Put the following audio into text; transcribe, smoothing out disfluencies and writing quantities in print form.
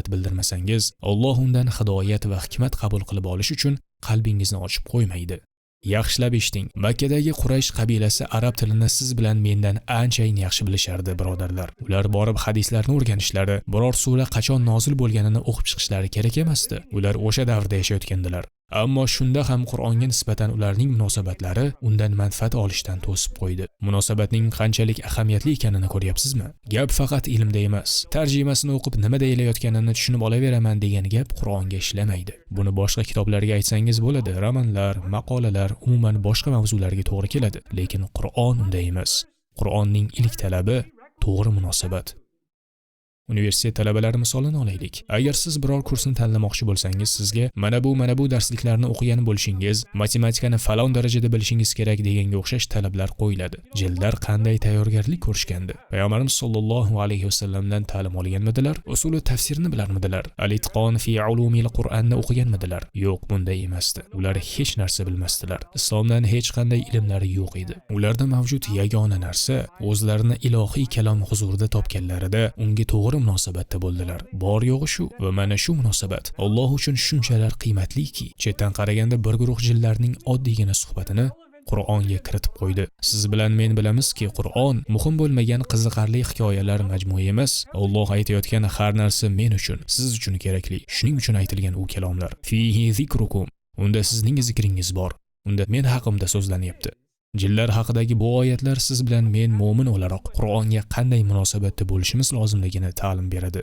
munosabat bildirmasangiz, Alloh undan hidoyat va hikmat qabul qilib olish uchun qalbingizni ochib qo'ymaydi. Yaxshilab eshiting. Makkadagi Quraysh qabilasi arab tilini siz bilan mendan anchayin yaxshi bilishardi, birodarlar. Ular borib hadislarni o'rganishlari, biror sura qachon nozil bo'lganini o'qib chiqishlari kerak emasdi. Ular o'sha davrda yashayotgandilar. Ammo shunda ham Qur'onga nisbatan ularning munosabatlari undan manfaat olishdan to'sib qo'ydi. Munosabatning qanchalik ahamiyatli ekanini ko'ryapsizmi? Gap faqat ilmda emas. Tarjimasini o'qib nima deyilayotganini tushunib olaveraman degan gap Qur'onga ishlamaydi. Buni boshqa kitoblarga aytsangiz bo'ladi. Romanlar, maqolalar, umuman boshqa mavzularga to'g'ri keladi. Lekin Qur'on unday emas. Qur'onning ilk talabi to'g'ri munosabat. Universitet talabalari misolini olaylik. Agar siz biror kursni tanlamoqchi bo'lsangiz, sizga mana bu darsliklarni o'qigan bo'lishingiz, matematikani falon darajada bilishingiz kerak deganga o'xshash talablar qo'yiladi. Jildlar qanday tayyorgarlik ko'rishgandi? Payg'ambarimiz sollallohu alayhi vasallamdan ta'lim olganmidilar? Usuli tafsirni bilarmidilar? Al-itqon fi ulumil Qur'onni o'qiganmidilar? Yo'q, bunday emasdi. Ular hech narsa bilmasdilar. Islomdan hech qanday ilmlari yo'q edi. Ularda mavjud yagona narsa o'zlarini ilohiy kalom huzurida topganlarida unga to'g'ri munosabatda bo'ldilar. Bor yo'g'i shu va mana shu munosabat Alloh uchun shunchalar qiymatliki, chetdan qaraganda bir guruh jillarning oddiygina suhbatini Qur'onga kiritib qo'ydi. Siz bilan men bilamizki, Qur'on muhim bo'lmagan qiziqarli hikoyalar majmui emas. Alloh aytayotgan har narsa men uchun, siz uchun kerakli. Shuning uchun aytilgan u kalomlar. Fihi zikrukum. Unda sizning zikringiz bor. Unda men haqimda so'zlanyapti. Jillar haqidagi bu oyatlar siz bilan men mo'min o'laroq Qur'onga qanday munosabatda bo'lishimiz lozimligini ta'lim beradi.